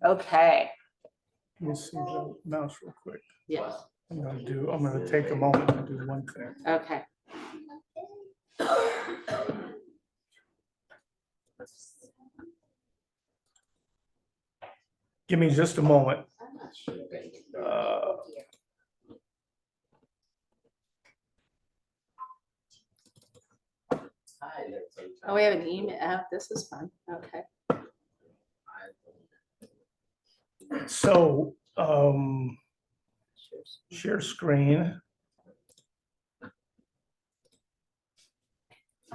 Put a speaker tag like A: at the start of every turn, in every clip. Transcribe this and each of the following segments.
A: Okay.
B: Let me see the mouse real quick.
A: Yes.
B: I'm gonna take a moment to do one thing.
A: Okay.
B: Give me just a moment.
A: Oh, we have an email. Oh, this is fun. Okay.
B: So, share screen.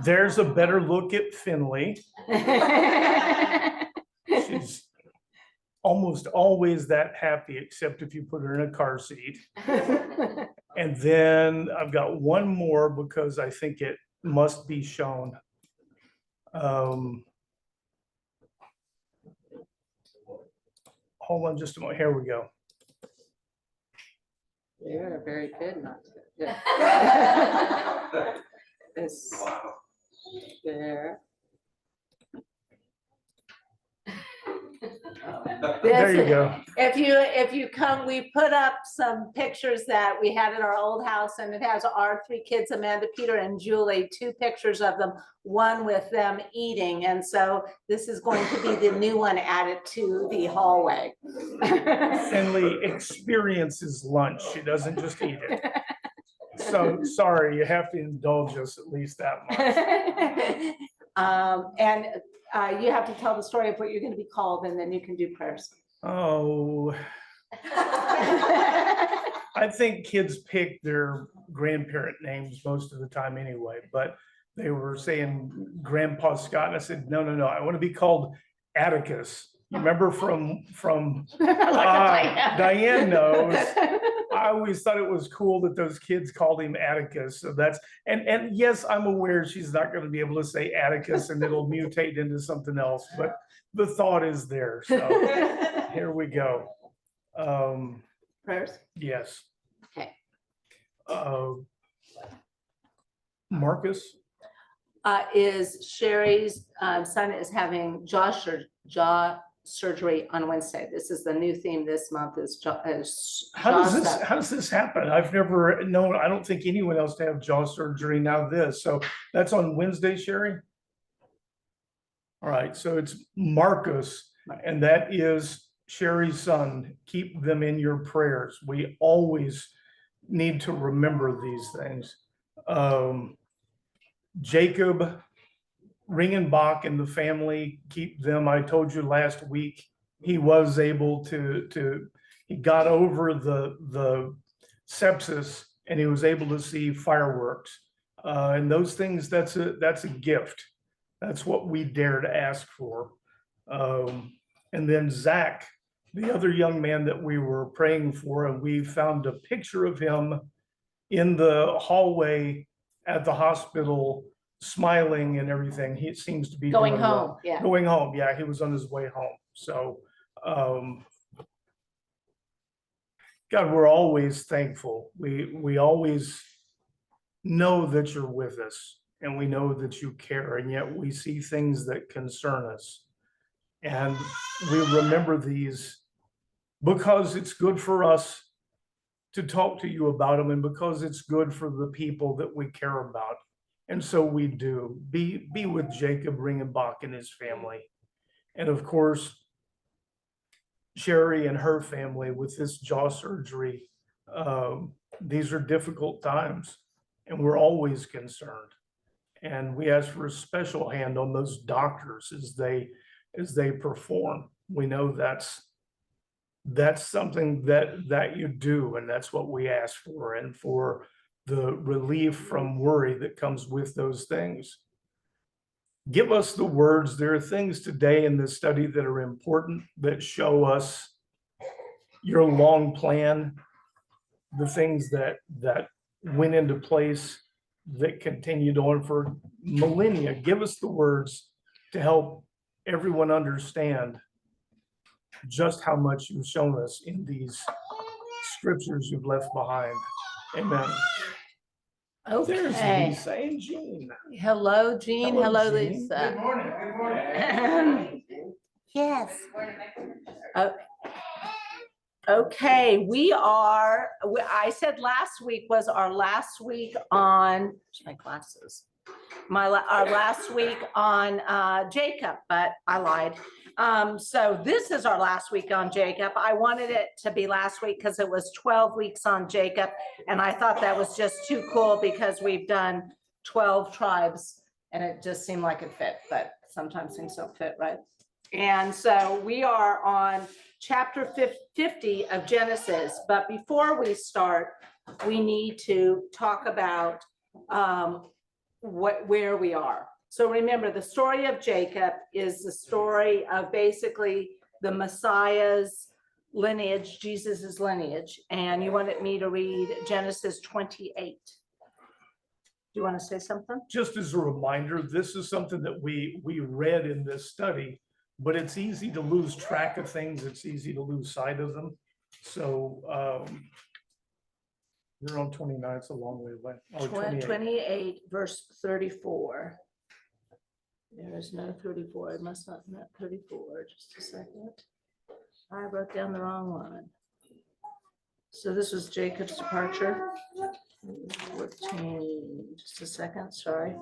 B: There's a better look at Finley. She's almost always that happy, except if you put her in a car seat. And then I've got one more because I think it must be shown. Hold on just a moment. Here we go.
A: You're very good, not good. This there.
B: There you go.
A: If you come, we put up some pictures that we had at our old house, and it has our three kids, Amanda, Peter, and Julie, two pictures of them, one with them eating. And so this is going to be the new one added to the hallway.
B: Finley experiences lunch. She doesn't just eat it. So sorry, you have to indulge us at least that much.
A: And you have to tell the story of what you're going to be called, and then you can do prayers.
B: Oh, I think kids pick their grandparent names most of the time anyway, but they were saying Grandpa Scott, and I said, no, I want to be called Atticus. You remember from Diane knows. I always thought it was cool that those kids called him Atticus. So that's, and yes, I'm aware she's not going to be able to say Atticus and it'll mutate into something else, but the thought is there. So here we go.
A: Prayers?
B: Yes.
A: Okay.
B: Marcus?
A: Is Sherry's son is having jaw surgery on Wednesday. This is the new theme this month is
B: How does this happen? I've never known, I don't think anyone else to have jaw surgery now this. So that's on Wednesday, Sherry? All right, so it's Marcus, and that is Sherry's son. Keep them in your prayers. We always need to remember these things. Jacob Ringenbach and the family, keep them. I told you last week, he was able he got over the sepsis and he was able to see fireworks. And those things, that's a gift. That's what we dare to ask for. And then Zach, the other young man that we were praying for, and we found a picture of him in the hallway at the hospital, smiling and everything. He seems to be
A: going
B: doing
A: home.
B: well.
A: Yeah.
B: Going home. Yeah, he was on his way home. So, God, we're always thankful. We always know that you're with us and we know that you care, and yet we see things that concern us. And we remember these because it's good for us to talk to you about them and because it's good for the people that we care about. And so we do. Be with Jacob Ringenbach and his family. And of course, Sherry and her family with this jaw surgery. These are difficult times and we're always concerned. And we ask for a special hand on those doctors as they perform. We know that's something that you do, and that's what we ask for, and for the relief from worry that comes with those things. Give us the words. There are things today in this study that are important, that show us your long plan, the things that went into place, that continued on for millennia. Give us the words to help everyone understand just how much you've shown us in these scriptures you've left behind. Amen.
A: Okay.
B: There's Lisa and Jean.
A: Hello, Jean. Hello,
B: Jean.
A: Lisa.
B: Good morning. Good morning.
A: Yes. Okay, I said last week was our last week on, where's my glasses? Our last week on Jacob, but I lied. So this is our last week on Jacob. I wanted it to be last week because it was 12 weeks on Jacob. And I thought that was just too cool because we've done 12 tribes and it just seemed like it fit, but sometimes things don't fit, right? And so we are on chapter 50 of Genesis. But before we start, we need to talk about where we are. So remember, the story of Jacob is the story of basically the Messiah's lineage, Jesus's lineage. And you wanted me to read Genesis 28. Do you want to say something?
B: Just as a reminder, this is something that we read in this study, but it's easy to lose track of things. It's easy to lose sight of them. So you're on 29, it's a long way away. Oh,
A: 28, verse 34. There is no 34. It must not be 34. Just a second. I wrote down the wrong one. So this was Jacob's departure. 14. Just a second. Sorry.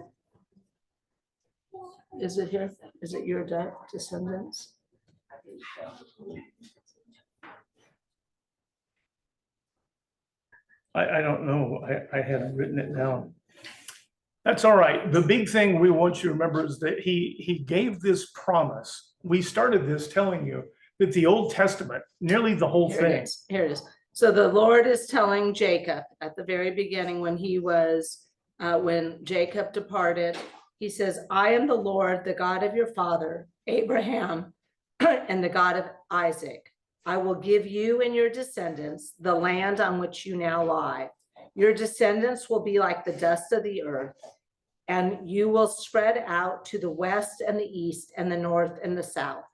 A: Is it here? Is it your descendants?
B: I don't know. I hadn't written it down. That's all right. The big thing we want you to remember is that he gave this promise. We started this telling you that the Old Testament, nearly the whole thing.
A: Here it is. So the Lord is telling Jacob at the very beginning when when Jacob departed, he says, I am the Lord, the God of your father, Abraham, and the God of Isaac. I will give you and your descendants the land on which you now lie. Your descendants will be like the dust of the earth, and you will spread out to the west and the east and the north and the south.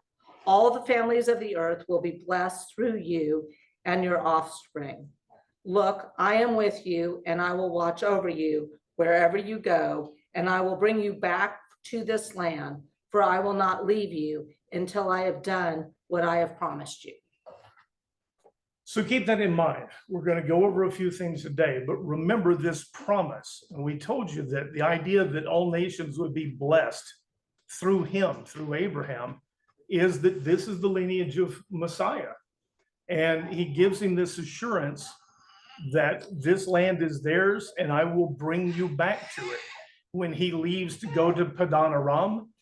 A: All the families of the earth will be blessed through you and your offspring. Look, I am with you, and I will watch over you wherever you go, and I will bring you back to this land, for I will not leave you until I have done what I have promised you.
B: So keep that in mind. We're going to go over a few things today, but remember this promise. And we told you that the idea that all nations would be blessed through him, through Abraham, is that this is the lineage of Messiah. And he gives him this assurance that this land is theirs and I will bring you back to it. When he leaves to go to Padan Aram,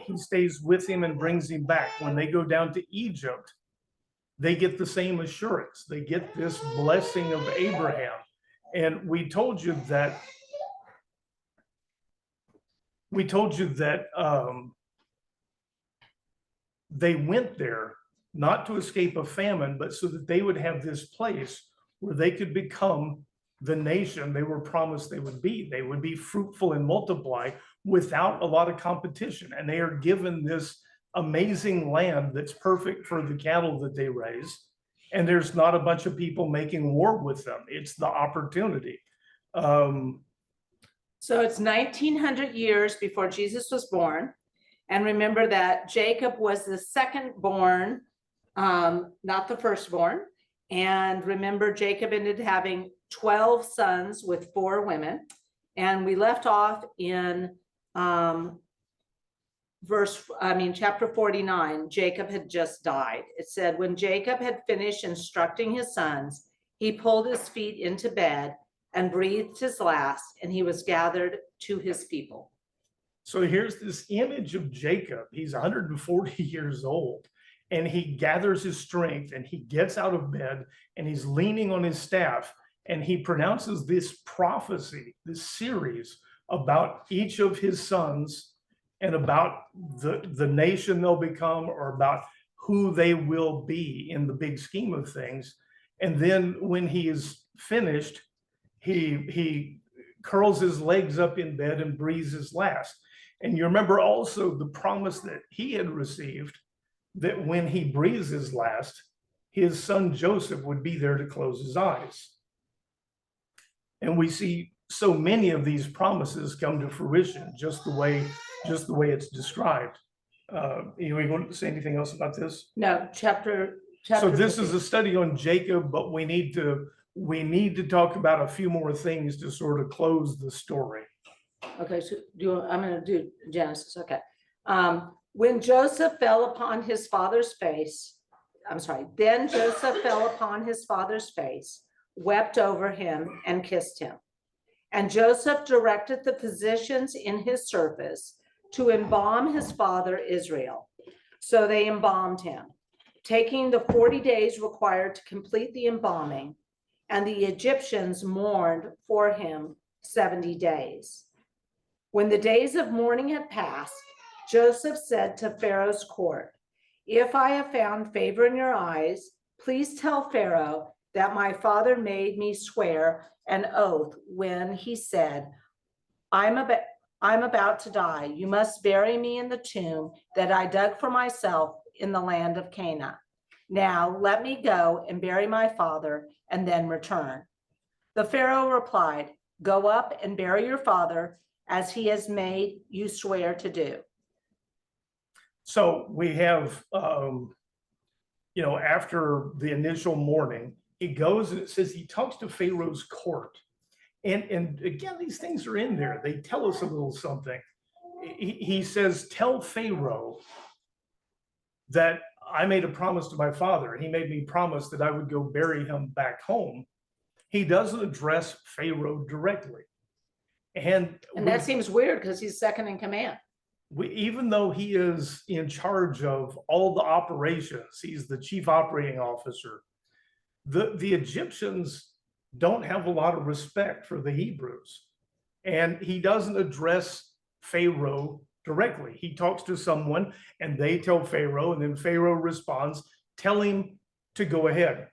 B: he stays with him and brings him back. When they go down to Egypt, they get the same assurance. They get this blessing of Abraham. And we told you that they went there not to escape a famine, but so that they would have this place where they could become the nation they were promised they would be. They would be fruitful and multiply without a lot of competition. And they are given this amazing land that's perfect for the cattle that they raise. And there's not a bunch of people making war with them. It's the opportunity.
A: So it's 1900 years before Jesus was born. And remember that Jacob was the second born, not the firstborn. And remember, Jacob ended having 12 sons with 4 women. And we left off in chapter 49, Jacob had just died. It said, when Jacob had finished instructing his sons, he pulled his feet into bed and breathed his last, and he was gathered to his people.
B: So here's this image of Jacob. He's 140 years old, and he gathers his strength, and he gets out of bed, and he's leaning on his staff, and he pronounces this prophecy, this series about each of his sons and about the nation they'll become, or about who they will be in the big scheme of things. And then when he is finished, he curls his legs up in bed and breathes his last. And you remember also the promise that he had received, that when he breathes his last, his son Joseph would be there to close his eyes. And we see so many of these promises come to fruition just the way it's described. You want to say anything else about this?
A: No, chapter.
B: So this
A: 50.
B: is a study on Jacob, but we need to talk about a few more things to sort of close the story.
A: Okay, so I'm gonna do Genesis, okay. When Joseph fell upon his father's face, then Joseph fell upon his father's face, wept over him and kissed him. And Joseph directed the physicians in his service to embalm his father Israel. So they embalmed him, taking the 40 days required to complete the embalming, and the Egyptians mourned for him 70 days. When the days of mourning had passed, Joseph said to Pharaoh's court, "If I have found favor in your eyes, please tell Pharaoh that my father made me swear an oath when he said, I'm about to die. You must bury me in the tomb that I dug for myself in the land of Canaan. Now let me go and bury my father and then return." The Pharaoh replied, "Go up and bury your father as he has made you swear to do."
B: So we have, after the initial mourning, it goes and it says he talks to Pharaoh's court. And again, these things are in there. They tell us a little something. He says, "Tell Pharaoh that I made a promise to my father, and he made me promise that I would go bury him back home." He doesn't address Pharaoh directly. And
A: that seems weird because he's second in command.
B: Even though he is in charge of all the operations, he's the chief operating officer, the Egyptians don't have a lot of respect for the Hebrews. And he doesn't address Pharaoh directly. He talks to someone and they tell Pharaoh, and then Pharaoh responds, "Tell him to go ahead."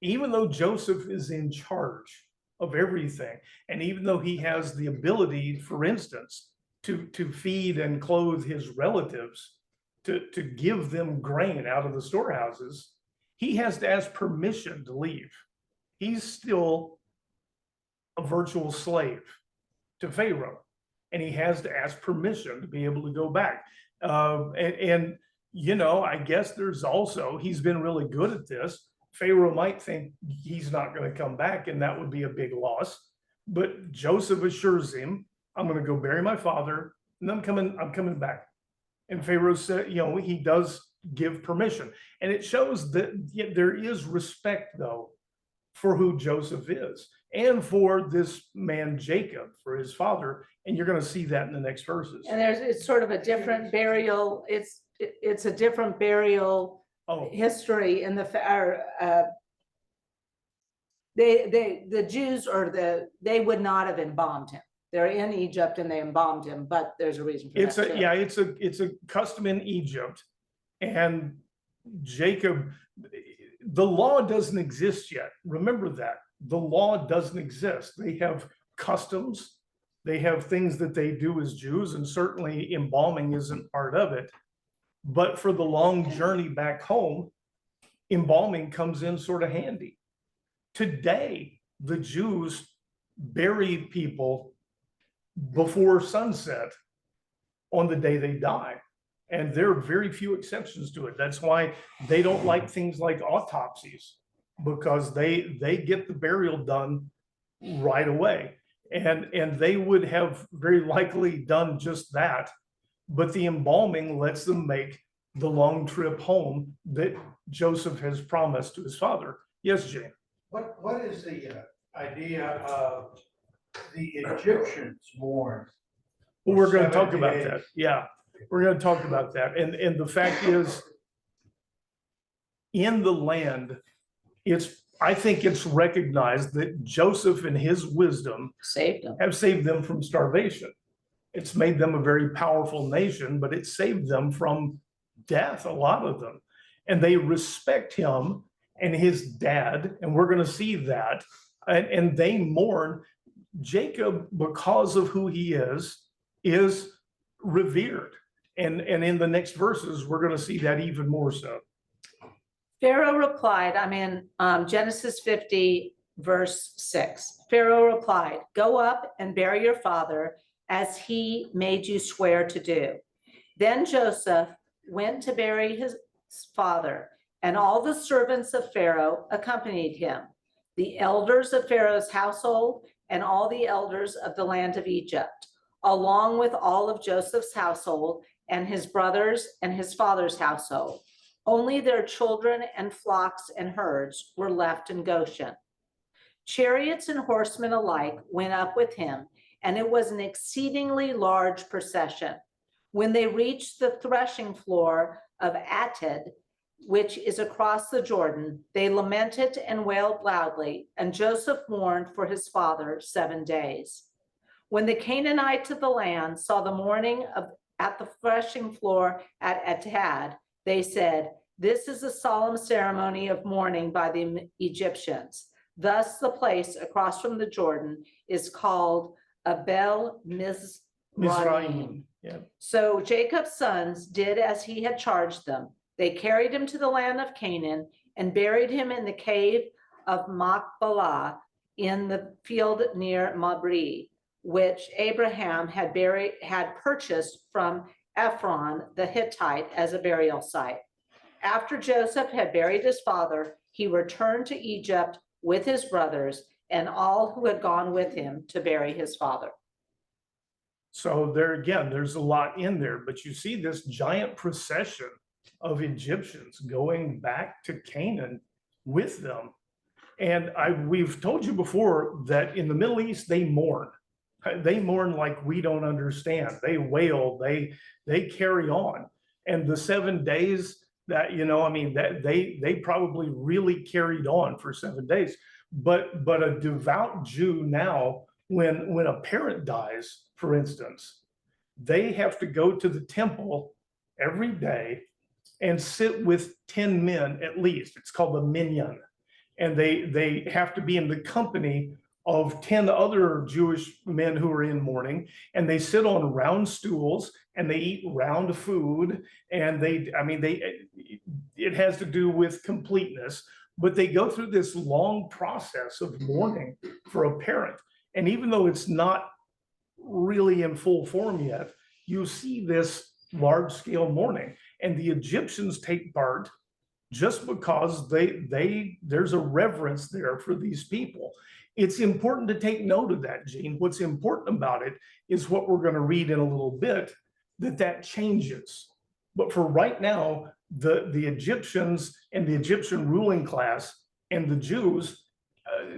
B: Even though Joseph is in charge of everything, and even though he has the ability, for instance, to feed and clothe his relatives, to give them grain out of the storehouses, he has to ask permission to leave. He's still a virtual slave to Pharaoh, and he has to ask permission to be able to go back. I guess there's also, he's been really good at this. Pharaoh might think he's not going to come back, and that would be a big loss. But Joseph assures him, "I'm going to go bury my father, and I'm coming back." And Pharaoh said, he does give permission. And it shows that there is respect, though, for who Joseph is and for this man Jacob, for his father. And you're going to see that in the next verses.
A: And it's sort of a different burial. It's a different burial history in the the Jews they would not have embalmed him. They're in Egypt and they embalmed him, but there's a reason for that.
B: It's a custom in Egypt. And Jacob, the law doesn't exist yet. Remember that. The law doesn't exist. They have customs. They have things that they do as Jews, and certainly embalming isn't part of it. But for the long journey back home, embalming comes in sort of handy. Today, the Jews bury people before sunset on the day they die. And there are very few exceptions to it. That's why they don't like things like autopsies, because they get the burial done right away. And they would have very likely done just that. But the embalming lets them make the long trip home that Joseph has promised to his father. Yes, Jane.
C: What is the idea of the Egyptians mourn?
B: Well, we're going to talk about that. Yeah, we're going to talk about that. And the fact is, in the land, I think it's recognized that Joseph and his wisdom have saved them from starvation. It's made them a very powerful nation, but it saved them from death, a lot of them. And they respect him and his dad, and we're going to see that. And they mourn. Jacob, because of who he is revered. And in the next verses, we're going to see that even more so.
A: Pharaoh replied, I'm in Genesis 50, verse 6. Pharaoh replied, "Go up and bury your father as he made you swear to do." Then Joseph went to bury his father, and all the servants of Pharaoh accompanied him, the elders of Pharaoh's household and all the elders of the land of Egypt, along with all of Joseph's household and his brothers and his father's household. Only their children and flocks and herds were left in Goshen. Chariots and horsemen alike went up with him, and it was an exceedingly large procession. When they reached the threshing floor of Atad, which is across the Jordan, they lamented and wailed loudly, and Joseph mourned for his father 7 days. When the Canaanites of the land saw the mourning at the threshing floor at Atad, they said, "This is a solemn ceremony of mourning by the Egyptians." Thus, the place across from the Jordan is called Abel Mizraim.
B: Mizraim, yeah.
A: So Jacob's sons did as he had charged them. They carried him to the land of Canaan and buried him in the cave of Machpelah in the field near Mamre, which Abraham had purchased from Ephron the Hittite as a burial site. After Joseph had buried his father, he returned to Egypt with his brothers and all who had gone with him to bury his father.
B: So there again, there's a lot in there, but you see this giant procession of Egyptians going back to Canaan with them. And we've told you before that in the Middle East, they mourn. They mourn like we don't understand. They wail, they carry on. And the 7 days that, I mean, that they probably really carried on for 7 days. But a devout Jew now, when a parent dies, for instance, they have to go to the temple every day and sit with 10 men at least. It's called the minyan. And they have to be in the company of 10 other Jewish men who are in mourning, and they sit on round stools and they eat round food. And it has to do with completeness, but they go through this long process of mourning for a parent. And even though it's not really in full form yet, you see this large scale mourning, and the Egyptians take part just because there's a reverence there for these people. It's important to take note of that, Gene. What's important about it is what we're going to read in a little bit, that changes. But for right now, the Egyptians and the Egyptian ruling class and the Jews,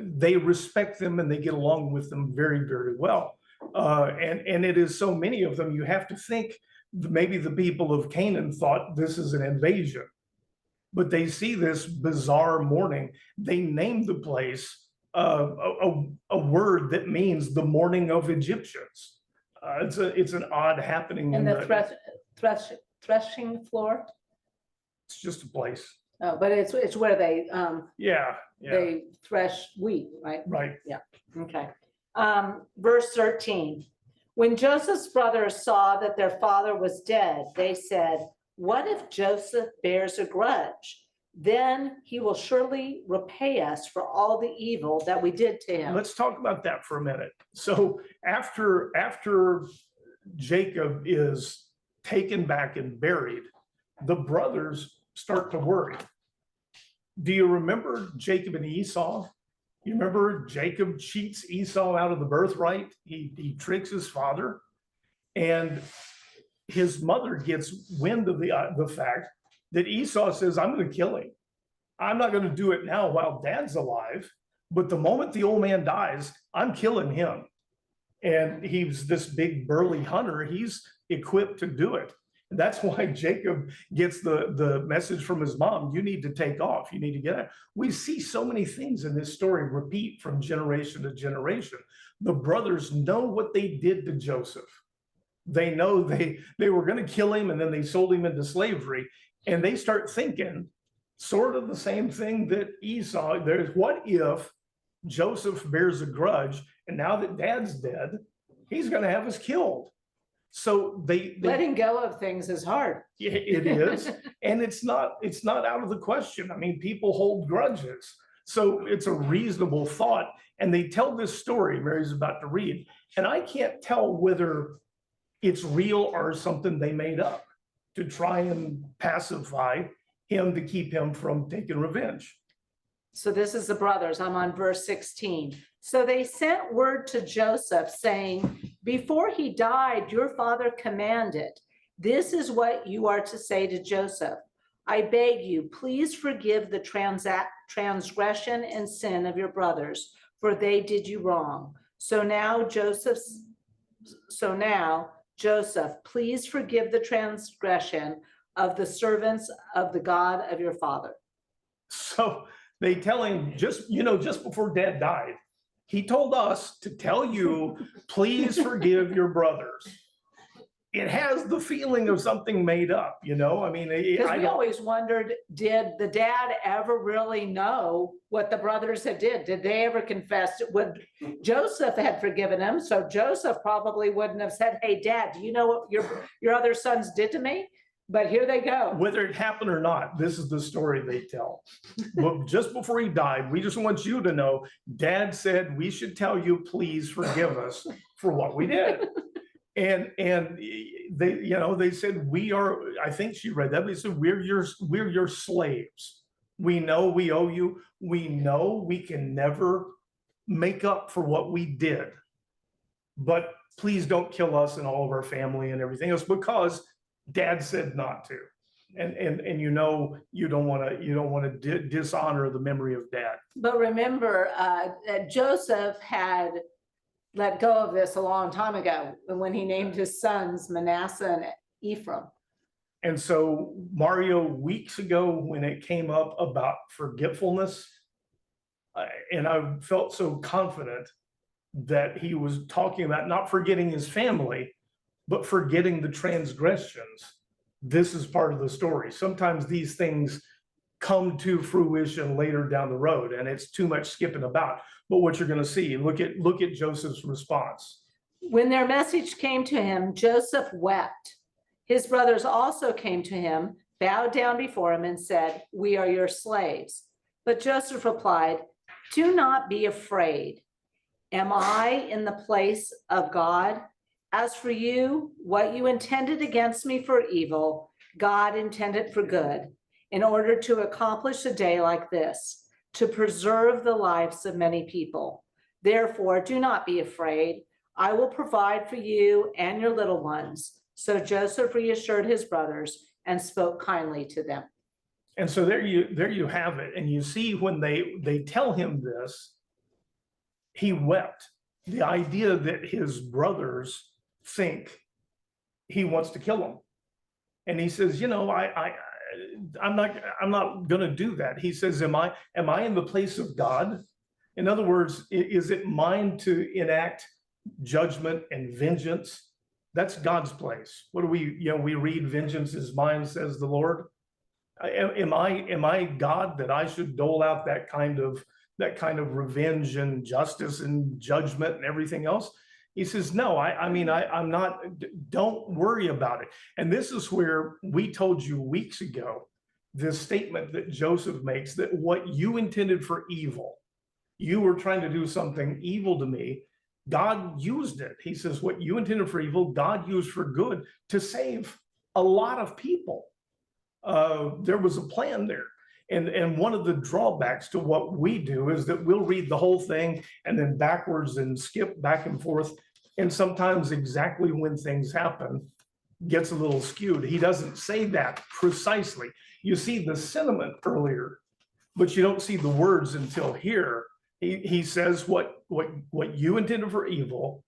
B: they respect them and they get along with them very, very well. And it is so many of them, you have to think maybe the people of Canaan thought this is an invasion, but they see this bizarre mourning. They named the place a word that means the mourning of Egyptians. It's an odd happening.
A: And the threshing floor?
B: It's just a place.
A: Oh, but it's where they
B: Yeah.
A: they thresh wheat, right?
B: Right.
A: Okay. Verse 13. When Joseph's brothers saw that their father was dead, they said, "What if Joseph bears a grudge? Then he will surely repay us for all the evil that we did to him."
B: Let's talk about that for a minute. So after Jacob is taken back and buried, the brothers start to worry. Do you remember Jacob and Esau? You remember Jacob cheats Esau out of the birthright? He tricks his father, and his mother gets wind of the fact that Esau says, "I'm going to kill him. I'm not going to do it now while dad's alive, but the moment the old man dies, I'm killing him." And he's this big burly hunter. He's equipped to do it. And that's why Jacob gets the message from his mom, "You need to take off. You need to get out." We see so many things in this story repeat from generation to generation. The brothers know what they did to Joseph. They know they were going to kill him, and then they sold him into slavery. And they start thinking sort of the same thing that Esau. What if Joseph bears a grudge, and now that dad's dead, he's going to have us killed? So they
A: Letting go of things is hard.
B: it is, and it's not out of the question. I mean, people hold grudges, so it's a reasonable thought. And they tell this story Mary's about to read, and I can't tell whether it's real or something they made up. to try and pacify him to keep him from taking revenge.
A: So this is the brothers. I'm on verse 16. So they sent word to Joseph saying, before he died, your father commanded, this is what you are to say to Joseph. I beg you, please forgive the transgression and sin of your brothers, for they did you wrong. So now, Joseph, please forgive the transgression of the servants of the God of your father.
B: So they tell him just before Dad died, he told us to tell you, please forgive your brothers. It has the feeling of something made up, I mean,
A: Because we always wondered, did the dad ever really know what the brothers had did? Did they ever confess? Would Joseph had forgiven him, so Joseph probably wouldn't have said, hey, Dad, do you know what your other sons did to me? But here they go.
B: Whether it happened or not, this is the story they tell. But just before he died, we just want you to know, Dad said we should tell you, please forgive us for what we did. And they said, we are, I think she read that, they said, we're your slaves. We know we owe you. We know we can never make up for what we did. But please don't kill us and all of our family and everything else, because Dad said not to. And you don't want to dishonor the memory of Dad.
A: But remember, Joseph had let go of this a long time ago when he named his sons Manasseh and Ephraim.
B: And so, Mario, weeks ago when it came up about forgetfulness, and I felt so confident that he was talking about not forgetting his family, but forgetting the transgressions. This is part of the story. Sometimes these things come to fruition later down the road, and it's too much skipping about. But what you're going to see, look at Joseph's response.
A: When their message came to him, Joseph wept. His brothers also came to him, bowed down before him, and said, we are your slaves. But Joseph replied, do not be afraid. Am I in the place of God? As for you, what you intended against me for evil, God intended for good, in order to accomplish a day like this, to preserve the lives of many people. Therefore, do not be afraid. I will provide for you and your little ones. So Joseph reassured his brothers and spoke kindly to them.
B: And so there you have it. And you see when they tell him this, he wept. The idea that his brothers think he wants to kill him. And he says, I'm not going to do that. He says, am I in the place of God? In other words, is it mine to enact judgment and vengeance? That's God's place. What do we read, vengeance is mine, says the Lord. Am I God that I should dole out that kind of revenge and justice and judgment and everything else? He says, no, I'm not, don't worry about it. And this is where we told you weeks ago, this statement that Joseph makes, that what you intended for evil, you were trying to do something evil to me, God used it. He says, what you intended for evil, God used for good to save a lot of people. There was a plan there. And one of the drawbacks to what we do is that we'll read the whole thing and then backwards and skip back and forth. And sometimes exactly when things happen gets a little skewed. He doesn't say that precisely. You see the sentiment earlier, but you don't see the words until here. He says what you intended for evil,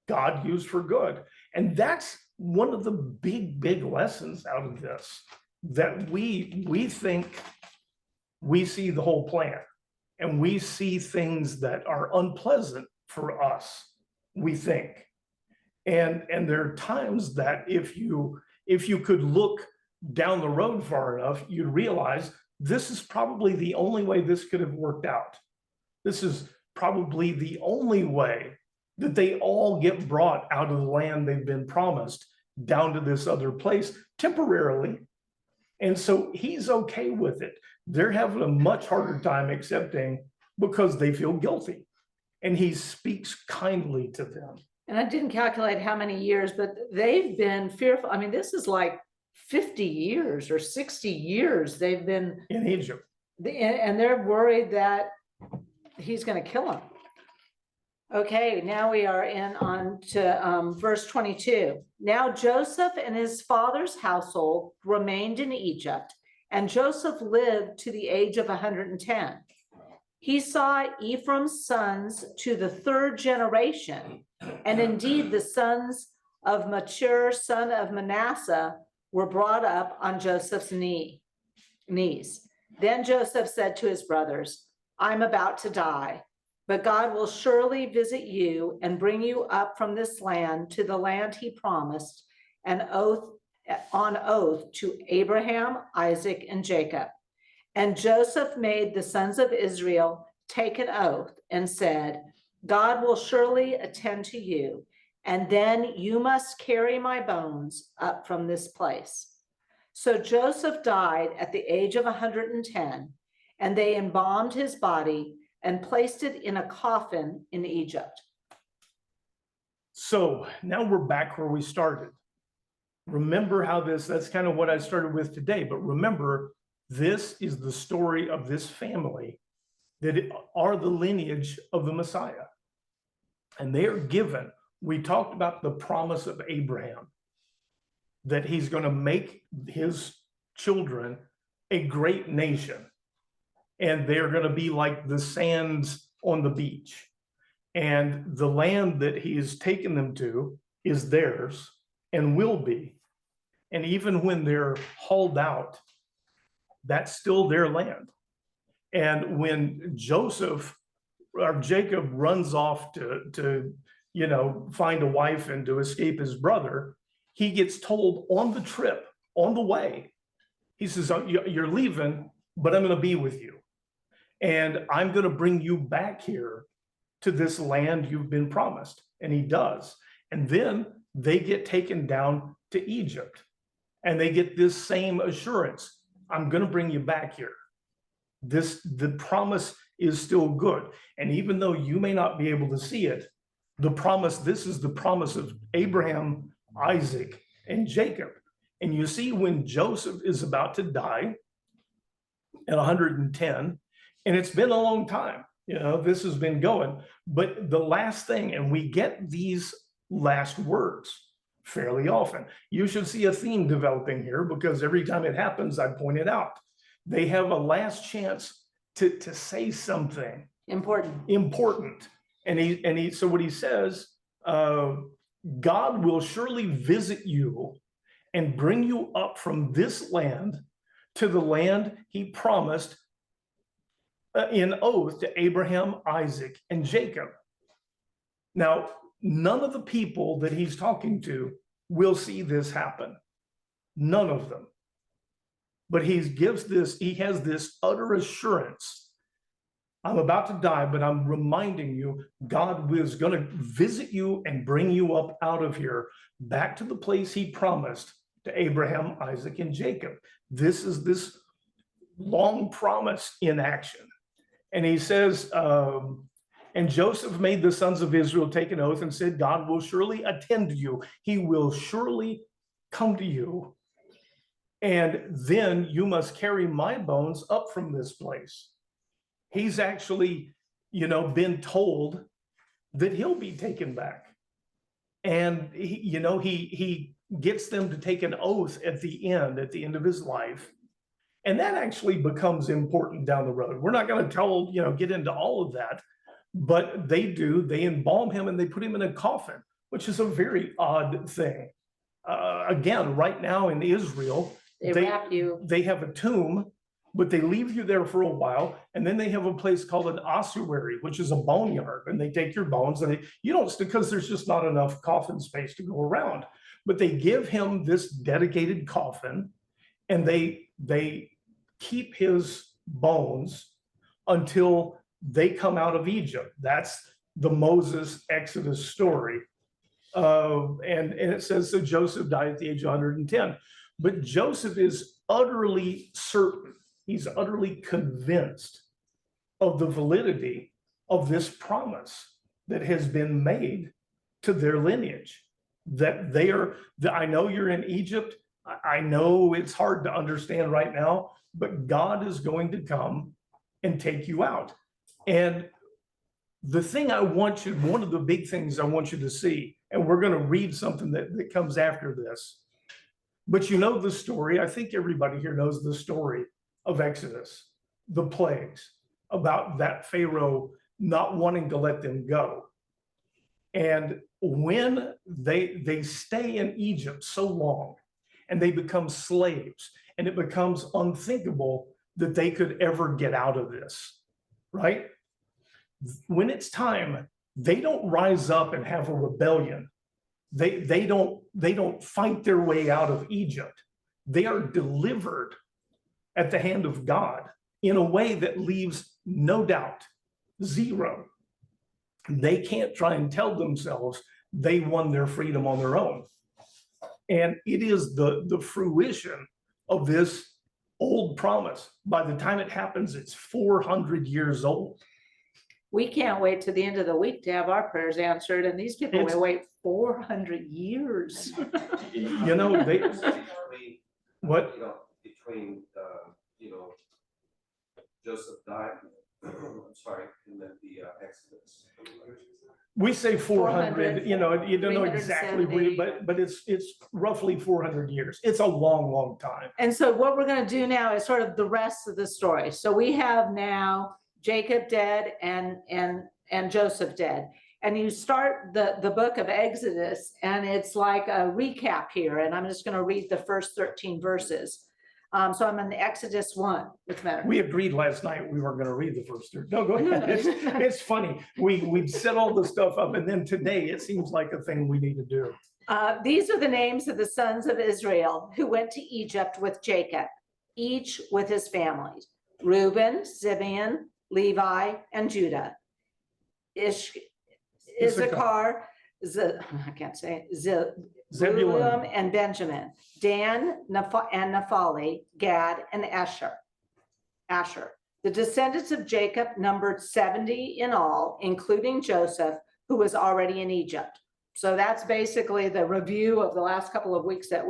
B: God used for good. And that's one of the big lessons out of this, that we think we see the whole plan, and we see things that are unpleasant for us, we think. And there are times that if you could look down the road far enough, you'd realize this is probably the only way this could have worked out. This is probably the only way that they all get brought out of the land they've been promised down to this other place temporarily. And so he's okay with it. They're having a much harder time accepting because they feel guilty. And he speaks kindly to them.
A: And I didn't calculate how many years, but they've been fearful. I mean, this is like 50 years or 60 years they've been,
B: in Egypt.
A: and they're worried that he's gonna kill him. Okay, now we are on to verse 22. Now Joseph and his father's household remained in Egypt, and Joseph lived to the age of 110. He saw Ephraim's sons to the third generation, and indeed the sons of Machir, son of Manasseh, were brought up on Joseph's knees. Then Joseph said to his brothers, I'm about to die, but God will surely visit you and bring you up from this land to the land he promised on oath to Abraham, Isaac, and Jacob. And Joseph made the sons of Israel take an oath and said, God will surely attend to you, and then you must carry my bones up from this place. So Joseph died at the age of 110, and they embalmed his body and placed it in a coffin in Egypt.
B: So now we're back where we started. Remember how that's kind of what I started with today, but remember, this is the story of this family that are the lineage of the Messiah. And they are given, we talked about the promise of Abraham, that he's going to make his children a great nation. And they're going to be like the sands on the beach. And the land that he has taken them to is theirs and will be. And even when they're hauled out, that's still their land. And when Joseph or Jacob runs off to find a wife and to escape his brother, he gets told on the trip, on the way, he says, you're leaving, but I'm going to be with you. And I'm going to bring you back here to this land you've been promised. And he does. And then they get taken down to Egypt. And they get this same assurance. I'm going to bring you back here. The promise is still good. And even though you may not be able to see it, this is the promise of Abraham, Isaac, and Jacob. And you see when Joseph is about to die at 110, and it's been a long time, this has been going, but the last thing, and we get these last words fairly often. You should see a theme developing here, because every time it happens, I point it out. They have a last chance to say something important. So what he says, God will surely visit you and bring you up from this land to the land he promised in oath to Abraham, Isaac, and Jacob. Now, none of the people that he's talking to will see this happen. None of them. But he has this utter assurance. I'm about to die, but I'm reminding you, God is going to visit you and bring you up out of here, back to the place he promised to Abraham, Isaac, and Jacob. This is this long promise in action. And he says, and Joseph made the sons of Israel take an oath and said, God will surely attend to you. He will surely come to you. And then you must carry my bones up from this place. He's actually, been told that he'll be taken back. And he gets them to take an oath at the end of his life. And that actually becomes important down the road. We're not going to get into all of that, but they do. They embalm him and they put him in a coffin, which is a very odd thing. Again, right now in Israel, they have a tomb, but they leave you there for a while. And then they have a place called an ossuary, which is a boneyard. And they take your bones and because there's just not enough coffin space to go around. But they give him this dedicated coffin, and they keep his bones until they come out of Egypt. That's the Moses Exodus story. And it says, so Joseph died at the age of 110. But Joseph is utterly certain, he's utterly convinced of the validity of this promise that has been made to their lineage. That I know you're in Egypt, I know it's hard to understand right now, but God is going to come and take you out. And the thing I want you, one of the big things I want you to see, and we're going to read something that comes after this, but you know the story. I think everybody here knows the story of Exodus, the plagues, about that Pharaoh not wanting to let them go. And when they stay in Egypt so long and they become slaves, and it becomes unthinkable that they could ever get out of this, right? When it's time, they don't rise up and have a rebellion. They don't fight their way out of Egypt. They are delivered at the hand of God in a way that leaves no doubt, zero. They can't try and tell themselves they won their freedom on their own. And it is the fruition of this old promise. By the time it happens, it's 400 years old.
A: We can't wait to the end of the week to have our prayers answered, and these people will wait 400 years.
B: You know, they, what?
D: You know, between, Joseph died, I'm sorry, and then the Exodus.
B: We say 400, you know, you don't know
A: 370.
B: exactly, but it's roughly 400 years. It's a long, long time.
A: And so what we're gonna do now is sort of the rest of the story. So we have now Jacob dead and Joseph dead. And you start the book of Exodus, and it's like a recap here. And I'm just gonna read the first 13 verses. So I'm in Exodus 1. What's the matter?
B: We agreed last night we weren't going to read the first three. No, go
A: No,
B: ahead.
A: no.
B: It's funny. We set all the stuff up, and then today it seems like a thing we need to do.
A: These are the names of the sons of Israel who went to Egypt with Jacob, each with his families: Reuben, Simeon, Levi, and Judah. Issachar, I can't say it, Zebulun and Benjamin, Dan and Naphtali, Gad and Asher. The descendants of Jacob numbered 70 in all, including Joseph, who was already in Egypt. So that's basically the review of the last couple of weeks that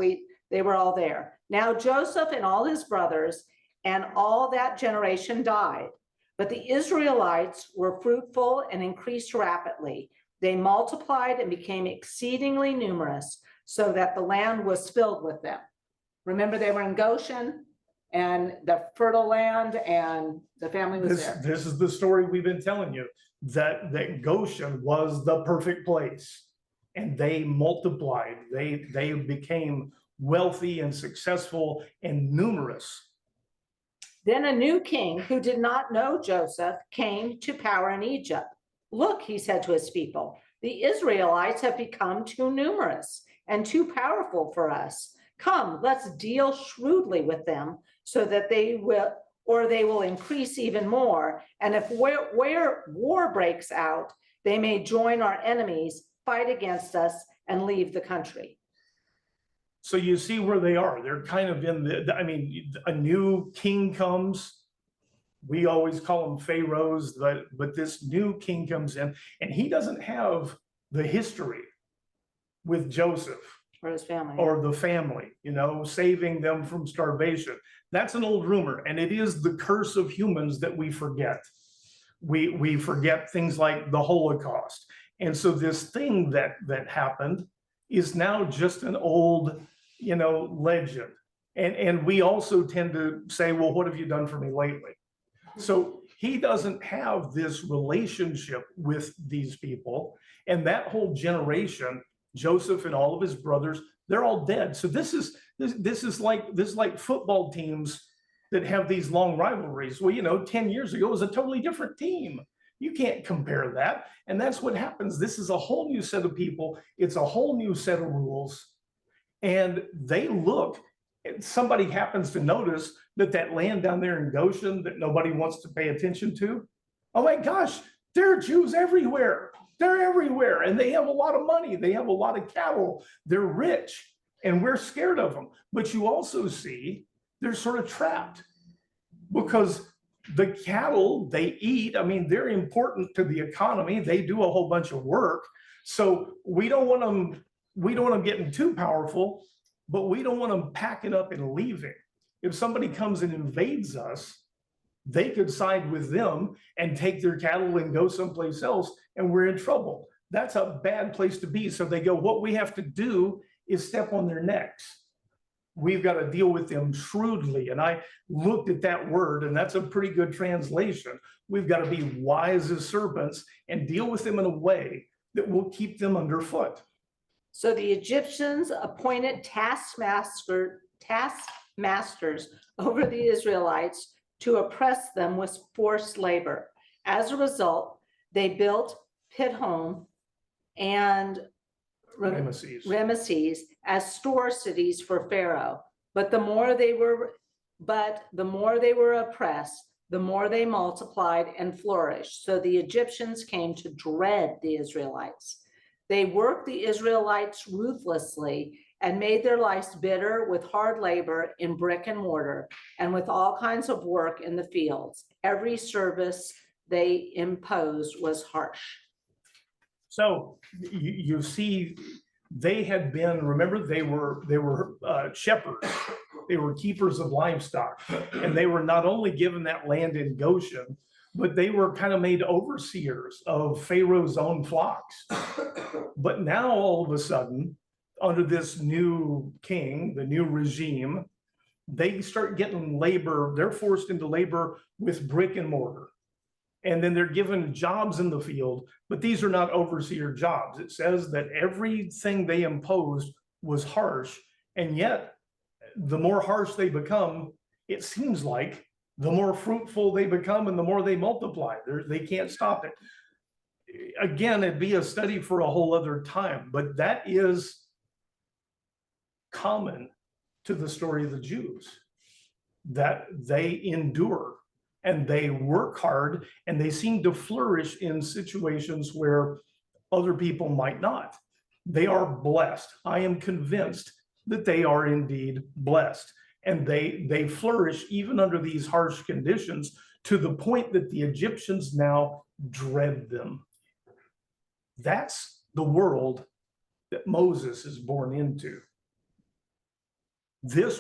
A: they were all there. Now Joseph and all his brothers and all that generation died, but the Israelites were fruitful and increased rapidly. They multiplied and became exceedingly numerous, so that the land was filled with them. Remember, they were in Goshen and the fertile land, and the family was there.
B: This is the story we've been telling you, that Goshen was the perfect place. And they multiplied. They became wealthy and successful and numerous.
A: Then a new king who did not know Joseph came to power in Egypt. Look, he said to his people, the Israelites have become too numerous and too powerful for us. Come, let's deal shrewdly with them so that they will increase even more. And if where war breaks out, they may join our enemies, fight against us, and leave the country.
B: So you see where they are. They're kind of in a new king comes. We always call them pharaohs, but this new king comes in, and he doesn't have the history with Joseph
A: For his family.
B: or the family, saving them from starvation. That's an old rumor, and it is the curse of humans that we forget. We forget things like the Holocaust. And so this thing that happened is now just an old, legend. And we also tend to say, well, what have you done for me lately? So he doesn't have this relationship with these people. And that whole generation, Joseph and all of his brothers, they're all dead. So this is like football teams that have these long rivalries. Well, 10 years ago it was a totally different team. You can't compare that. And that's what happens. This is a whole new set of people. It's a whole new set of rules. And they look, somebody happens to notice that land down there in Goshen that nobody wants to pay attention to. Oh my gosh, there are Jews everywhere. They're everywhere. And they have a lot of money. They have a lot of cattle. They're rich. And we're scared of them. But you also see they're sort of trapped because the cattle they eat, they're important to the economy. They do a whole bunch of work. So we don't want them getting too powerful. but we don't want them packing up and leaving. If somebody comes and invades us, they could side with them and take their cattle and go someplace else, and we're in trouble. That's a bad place to be. So they go, what we have to do is step on their necks. We've got to deal with them shrewdly. And I looked at that word, and that's a pretty good translation. We've got to be wise as serpents and deal with them in a way that will keep them underfoot.
A: So the Egyptians appointed taskmasters over the Israelites to oppress them with forced labor. As a result, they built Pithom and Ramesses as store cities for Pharaoh. But the more they were oppressed, the more they multiplied and flourished. So the Egyptians came to dread the Israelites. They worked the Israelites ruthlessly and made their lives bitter with hard labor in brick and mortar and with all kinds of work in the fields. Every service they imposed was harsh.
B: So you see, they had been, remember, they were shepherds. They were keepers of livestock, and they were not only given that land in Goshen, but they were kind of made overseers of Pharaoh's own flocks. But now all of a sudden, under this new king, the new regime, they start getting labor. They're forced into labor with brick and mortar. And then they're given jobs in the field, but these are not overseer jobs. It says that everything they imposed was harsh, and yet the more harsh they become, it seems like the more fruitful they become and the more they multiply. They can't stop it. Again, it'd be a study for a whole other time, but that is common to the story of the Jews, that they endure and they work hard and they seem to flourish in situations where other people might not. They are blessed. I am convinced that they are indeed blessed, and they flourish even under these harsh conditions, to the point that the Egyptians now dread them. That's the world that Moses is born into. This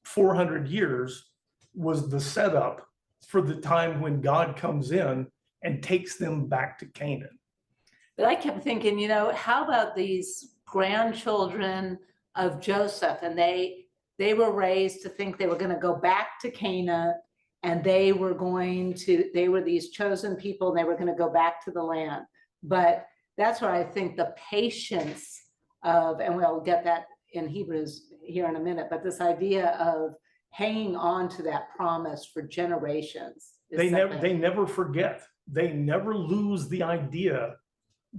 B: 400 years was the setup for the time when God comes in and takes them back to Canaan.
A: But I kept thinking, how about these grandchildren of Joseph? And they were raised to think they were going to go back to Canaan, and they were these chosen people, and they were going to go back to the land. But that's where I think the patience of, and we'll get that in Hebrews here in a minute, but this idea of hanging on to that promise for generations.
B: They never forget. They never lose the idea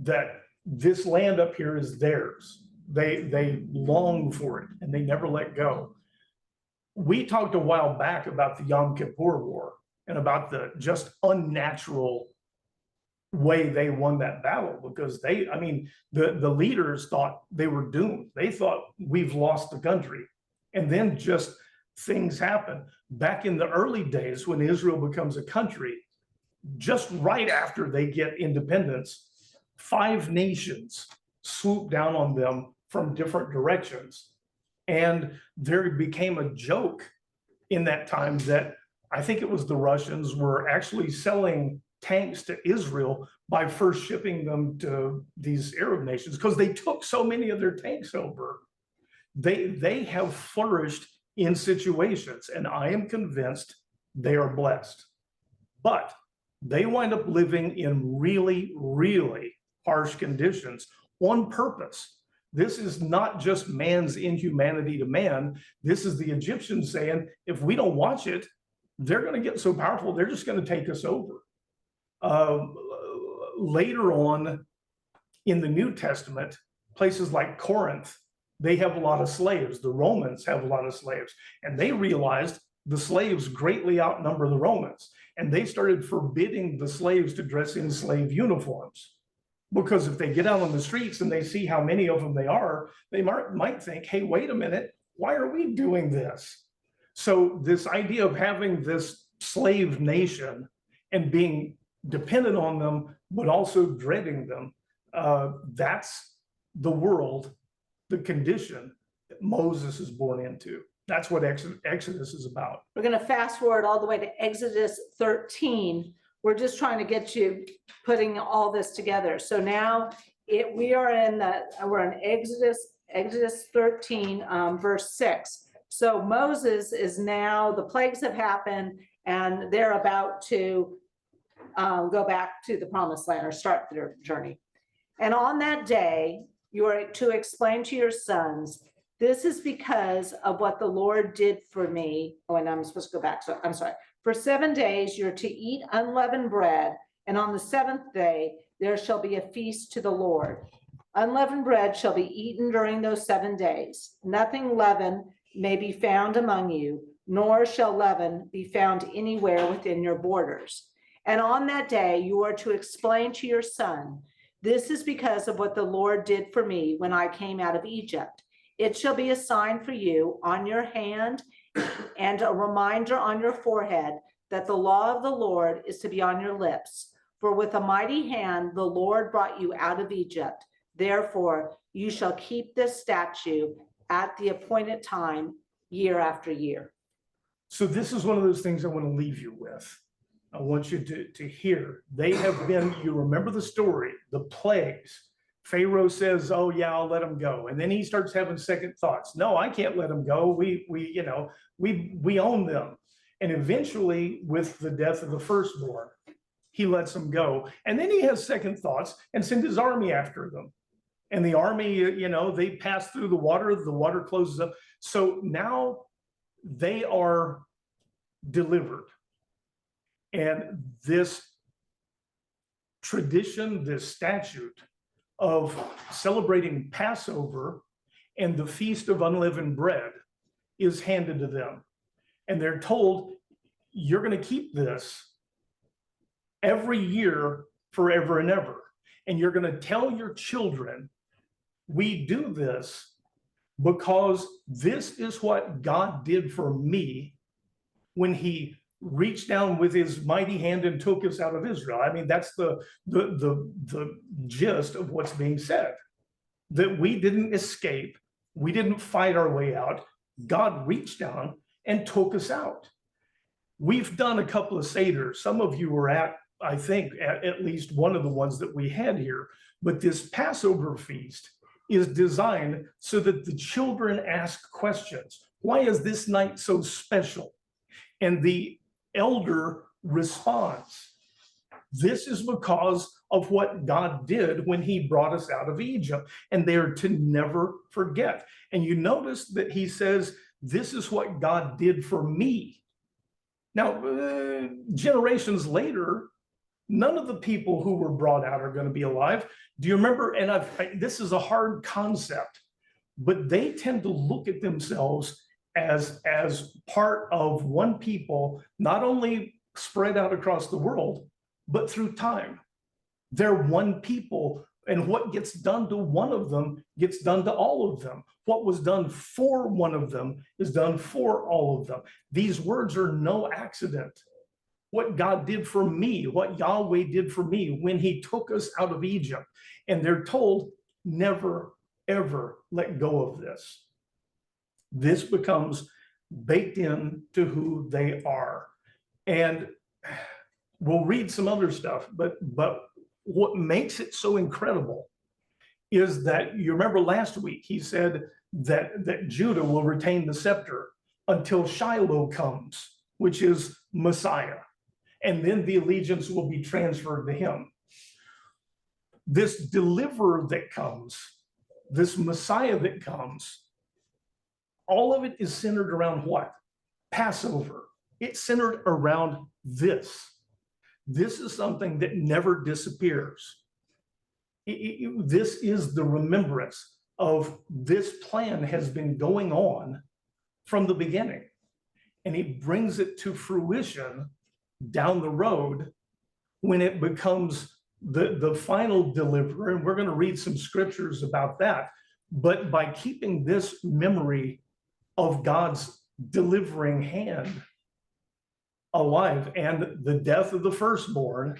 B: that this land up here is theirs. They long for it, and they never let go. We talked a while back about the Yom Kippur War and about the just unnatural way they won that battle, because the leaders thought they were doomed. They thought, we've lost the country. And then just things happen. Back in the early days when Israel becomes a country, just right after they get independence, 5 nations swoop down on them from different directions. And there became a joke in that time that I think it was the Russians were actually selling tanks to Israel by first shipping them to these Arab nations, because they took so many of their tanks over. They have flourished in situations, and I am convinced they are blessed. But they wind up living in really, really harsh conditions on purpose. This is not just man's inhumanity to man. This is the Egyptians saying, if we don't watch it, they're going to get so powerful, they're just going to take us over. Later on in the New Testament, places like Corinth, they have a lot of slaves. The Romans have a lot of slaves, and they realized the slaves greatly outnumber the Romans, and they started forbidding the slaves to dress in slave uniforms, because if they get out on the streets and they see how many of them they are, they might think, hey, wait a minute, why are we doing this? So this idea of having this slave nation and being dependent on them, but also dreading them, that's the world the condition that Moses is born into. That's what Exodus is about.
A: We're gonna fast forward all the way to Exodus 13. We're just trying to get you putting all this together. So now we're in Exodus 13, verse 6. So Moses is now, the plagues have happened and they're about to go back to the promised land or start their journey. And on that day, you are to explain to your sons, this is because of what the Lord did for me. Oh, and I'm supposed to go back. So I'm sorry. For 7 days, you're to eat unleavened bread. And on the seventh day, there shall be a feast to the Lord. Unleavened bread shall be eaten during those 7 days. Nothing leavened may be found among you, nor shall leaven be found anywhere within your borders. And on that day, you are to explain to your son, this is because of what the Lord did for me when I came out of Egypt. It shall be a sign for you on your hand and a reminder on your forehead that the law of the Lord is to be on your lips. For with a mighty hand, the Lord brought you out of Egypt. Therefore, you shall keep this statute at the appointed time, year after year.
B: So this is one of those things I want to leave you with. I want you to hear. They have been, you remember the story, the plagues. Pharaoh says, oh yeah, I'll let him go. And then he starts having second thoughts. No, I can't let him go. We own them. And eventually with the death of the firstborn, he lets them go. And then he has second thoughts and sends his army after them. And the army, they pass through the water closes up. So now they are delivered. And this tradition, this statute of celebrating Passover and the Feast of Unleavened Bread is handed to them. And they're told, you're going to keep this every year forever and ever. And you're going to tell your children, we do this because this is what God did for me when he reached down with his mighty hand and took us out of Israel. I mean, that's the gist of what's being said, that we didn't escape. We didn't fight our way out. God reached down and took us out. We've done a couple of Seders. Some of you were at, I think, at least one of the ones that we had here. But this Passover feast is designed so that the children ask questions. Why is this night so special? And the elder responds, this is because of what God did when he brought us out of Egypt, and they're to never forget. And you notice that he says, this is what God did for me. Now, generations later, none of the people who were brought out are going to be alive. Do you remember? And this is a hard concept, but they tend to look at themselves as part of one people, not only spread out across the world, but through time. They're one people, and what gets done to one of them gets done to all of them. What was done for one of them is done for all of them. These words are no accident. What God did for me, what Yahweh did for me when he took us out of Egypt. And they're told, never, ever let go of this. This becomes baked into who they are. And we'll read some other stuff, but what makes it so incredible is that, you remember last week, he said that Judah will retain the scepter until Shiloh comes, which is Messiah. And then the allegiance will be transferred to him. This deliverer that comes, this Messiah that comes, all of it is centered around what? Passover. It's centered around this. This is something that never disappears. This is the remembrance of this plan has been going on from the beginning. And he brings it to fruition down the road when it becomes the final deliverer. And we're going to read some scriptures about that. But by keeping this memory of God's delivering hand alive, and the death of the firstborn,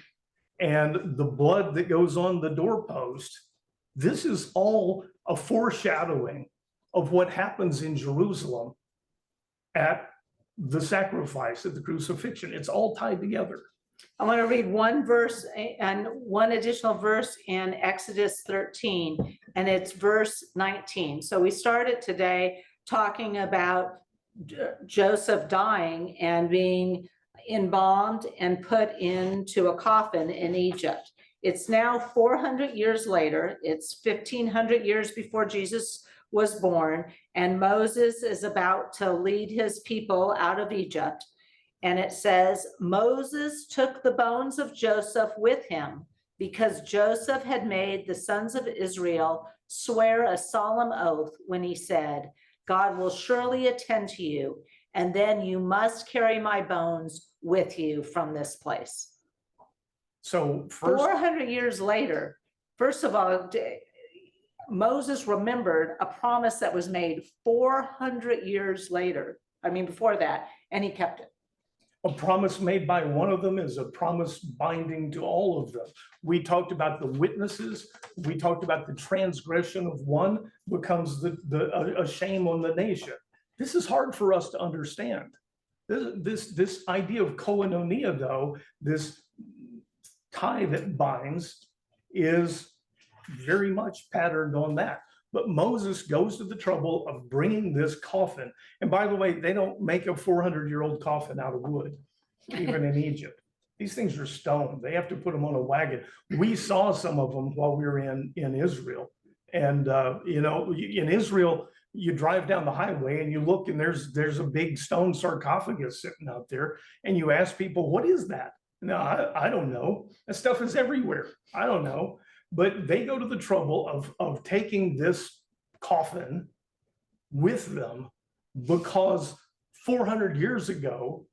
B: and the blood that goes on the doorpost, This is all a foreshadowing of what happens in Jerusalem at the sacrifice, at the crucifixion. It's all tied together.
A: I want to read one verse and one additional verse in Exodus 13, and it's verse 19. So we started today talking about Joseph dying and being embalmed and put into a coffin in Egypt. It's now 400 years later. It's 1500 years before Jesus was born, and Moses is about to lead his people out of Egypt. And it says, Moses took the bones of Joseph with him because Joseph had made the sons of Israel swear a solemn oath when he said, God will surely attend to you, and then you must carry my bones with you from this place.
B: So first,
A: 400 years later, first of all, Moses remembered a promise that was made 400 years later. I mean, before that, and he kept it.
B: a promise made by one of them is a promise binding to all of them. We talked about the witnesses. We talked about the transgression of one becomes a shame on the nation. This is hard for us to understand. This idea of koinonia, though, this tie that binds, is very much patterned on that. But Moses goes to the trouble of bringing this coffin. And by the way, they don't make a 400-year-old coffin out of wood, even in Egypt. These things are stone. They have to put them on a wagon. We saw some of them while we were in Israel. And, in Israel, you drive down the highway and you look and there's a big stone sarcophagus sitting out there. And you ask people, what is that? No, I don't know. That stuff is everywhere. I don't know. But they go to the trouble of taking this coffin with them because 400 years ago,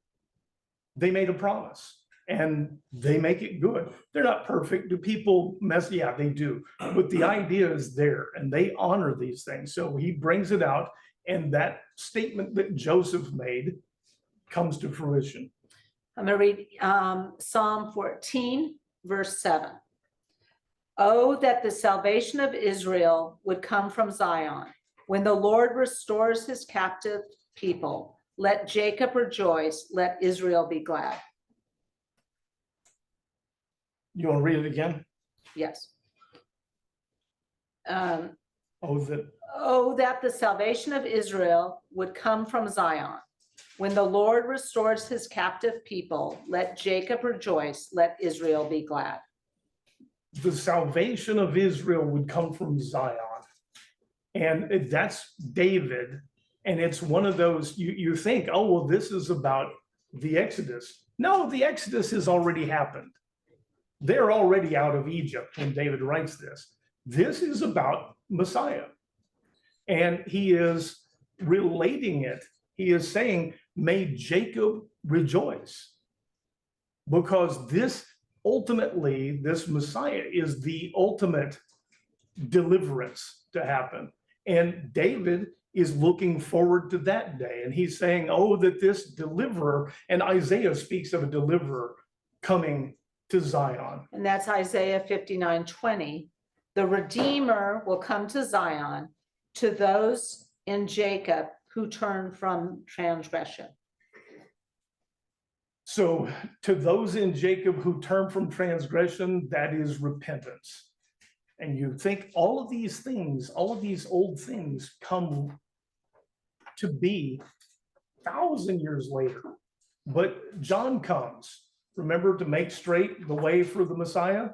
B: they made a promise and they make it good. They're not perfect. Do people mess? Yeah, they do. But the idea is there and they honor these things. So he brings it out, and that statement that Joseph made comes to fruition.
A: I'm going to read Psalm 14, verse 7. Oh, that the salvation of Israel would come from Zion. When the Lord restores his captive people, let Jacob rejoice, let Israel be glad.
B: You want to read it again?
A: Yes.
B: Oh, that
A: Oh, that the salvation of Israel would come from Zion. When the Lord restores his captive people, let Jacob rejoice, let Israel be glad.
B: the salvation of Israel would come from Zion. And that's David. And it's one of those, you think, oh, well, this is about the Exodus. No, the Exodus has already happened. They're already out of Egypt when David writes this. This is about Messiah. And he is relating it. He is saying, may Jacob rejoice. Because this ultimately, this Messiah is the ultimate deliverance to happen. And David is looking forward to that day. And he's saying, oh, that this deliverer, and Isaiah speaks of a deliverer coming to Zion.
A: And that's Isaiah 59:20. The Redeemer will come to Zion, to those in Jacob who turn from transgression.
B: So to those in Jacob who turn from transgression, that is repentance. And you think all of these things, all of these old things come to be 1,000 years later. But John comes, remember, to make straight the way for the Messiah.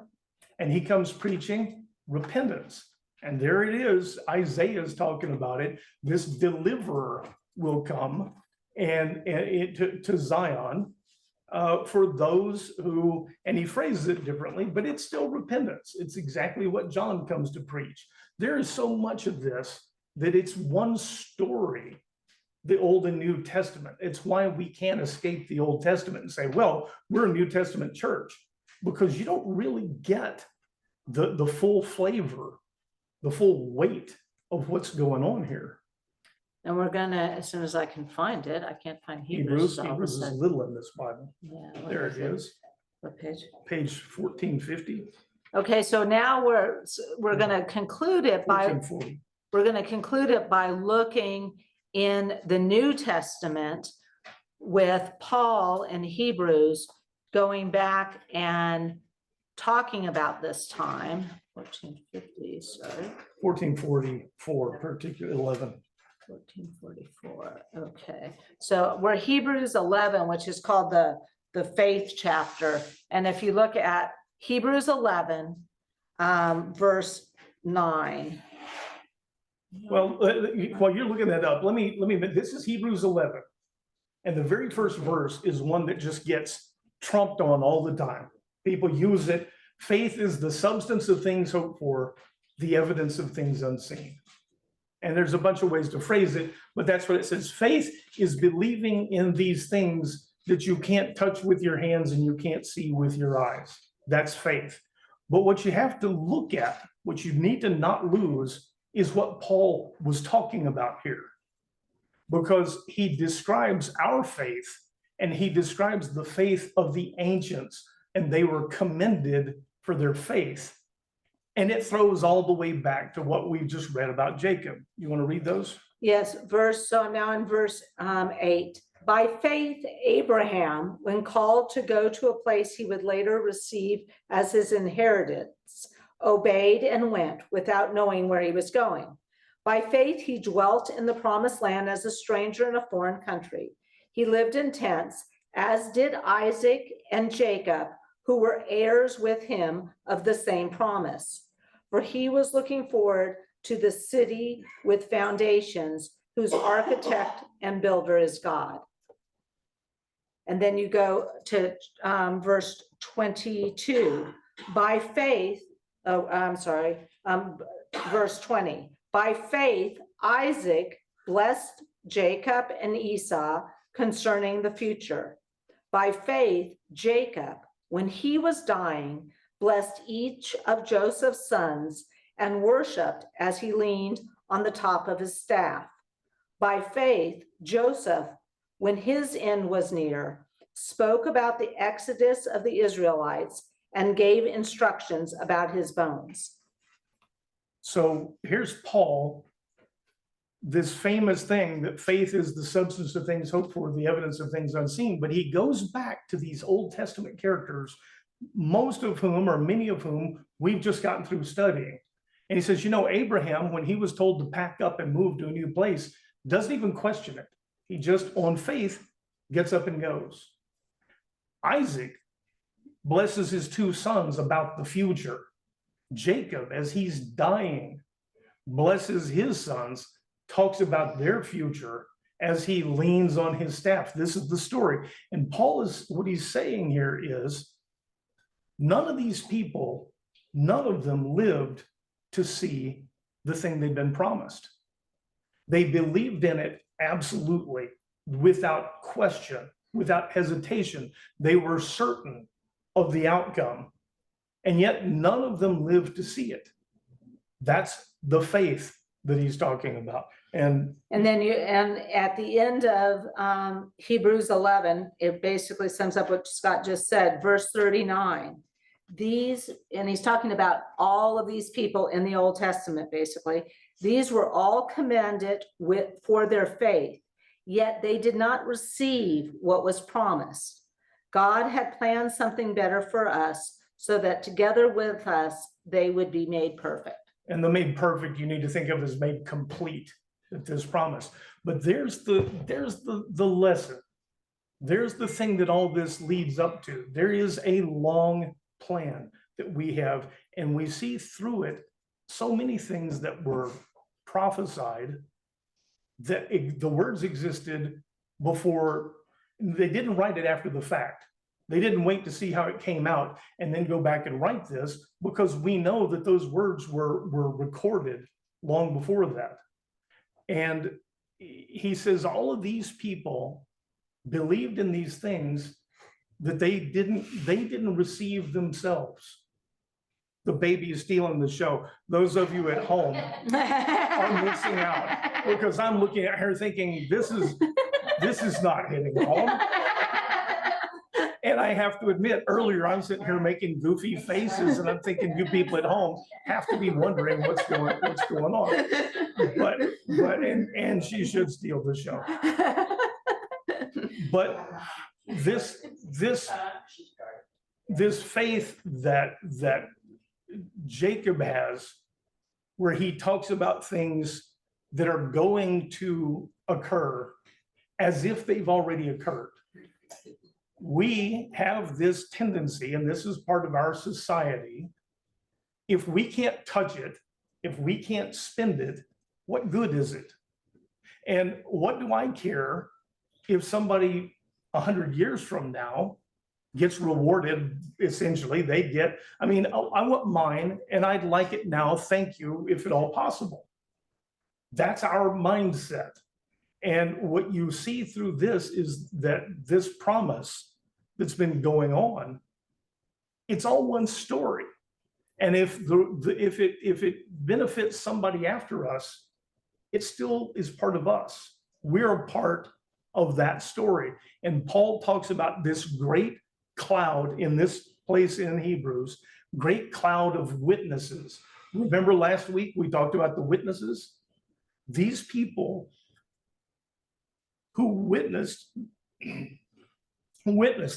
B: And he comes preaching repentance. And there it is. Isaiah is talking about it. This deliverer will come to Zion. For those who, and he phrases it differently, but it's still repentance. It's exactly what John comes to preach. There is so much of this that it's one story, the Old and New Testament. It's why we can't escape the Old Testament and say, well, we're a New Testament church, because you don't really get the full flavor, the full weight of what's going on here.
A: And we're gonna, as soon as I can find it, I can't find Hebrews.
B: Hebrews is little in this Bible.
A: Yeah, what
B: There it is,
A: What page?
B: page 1450.
A: Okay, so now we're gonna conclude it by,
B: 1440.
A: we're gonna conclude it by looking in the New Testament with Paul in Hebrews, going back and talking about this time, 1450, sorry.
B: 1444, particularly 11.
A: 1444, okay. So we're Hebrews 11, which is called the faith chapter. And if you look at Hebrews 11, verse 9.
B: Well, while you're looking that up, let me, this is Hebrews 11. And the very first verse is one that just gets trumped on all the time. People use it. Faith is the substance of things hoped for, the evidence of things unseen. And there's a bunch of ways to phrase it, but that's what it says. Faith is believing in these things that you can't touch with your hands and you can't see with your eyes. That's faith. But what you have to look at, what you need to not lose, is what Paul was talking about here. Because he describes our faith and he describes the faith of the ancients, and they were commended for their faith. And it throws all the way back to what we just read about Jacob. You want to read those?
A: Yes, so I'm now in verse 8. By faith, Abraham, when called to go to a place he would later receive as his inheritance, obeyed and went without knowing where he was going. By faith, he dwelt in the promised land as a stranger in a foreign country. He lived in tents, as did Isaac and Jacob, who were heirs with him of the same promise. For he was looking forward to the city with foundations, whose architect and builder is God. And then you go to verse 22. By faith, verse 20. By faith, Isaac blessed Jacob and Esau concerning the future. By faith, Jacob, when he was dying, blessed each of Joseph's sons and worshiped as he leaned on the top of his staff. By faith, Joseph, when his end was near, spoke about the exodus of the Israelites and gave instructions about his bones.
B: So here's Paul, this famous thing that faith is the substance of things hoped for, the evidence of things unseen. But he goes back to these Old Testament characters, most of whom, or many of whom, we've just gotten through studying. And he says, you know, Abraham, when he was told to pack up and move to a new place, doesn't even question it. He just, on faith, gets up and goes. Isaac blesses his two sons about the future. Jacob, as he's dying, blesses his sons, talks about their future as he leans on his staff. This is the story. And Paul is, what he's saying here is, none of these people, none of them lived to see the thing they'd been promised. They believed in it absolutely, without question, without hesitation. They were certain of the outcome, and yet none of them lived to see it. That's the faith that he's talking about. And
A: then at the end of Hebrews 11, it basically sums up what Scott just said, verse 39. And he's talking about all of these people in the Old Testament, basically. These were all commended for their faith, yet they did not receive what was promised. God had planned something better for us, so that together with us, they would be made perfect.
B: And the made perfect, you need to think of as made complete at this promise. But there's the lesson. There's the thing that all this leads up to. There is a long plan that we have, and we see through it so many things that were prophesied, that the words existed before. They didn't write it after the fact. They didn't wait to see how it came out and then go back and write this, because we know that those words were recorded long before that. And he says all of these people believed in these things that they didn't receive themselves. The baby is stealing the show. Those of you at home are missing out, because I'm looking at her thinking, this is not hitting home. And I have to admit, earlier I'm sitting here making goofy faces and I'm thinking you people at home have to be wondering what's going on. And she should steal the show. But this faith that Jacob has, where he talks about things that are going to occur as if they've already occurred. We have this tendency, and this is part of our society, if we can't touch it, if we can't spend it, what good is it? And what do I care if somebody 100 years from now gets rewarded? Essentially, they get, I mean, I want mine and I'd like it now, thank you, if at all possible. That's our mindset. And what you see through this is that this promise that's been going on, it's all one story. And if it benefits somebody after us, it still is part of us. We're a part of that story. And Paul talks about this great cloud in this place in Hebrews, great cloud of witnesses. Remember last week we talked about the witnesses? These people who witnessed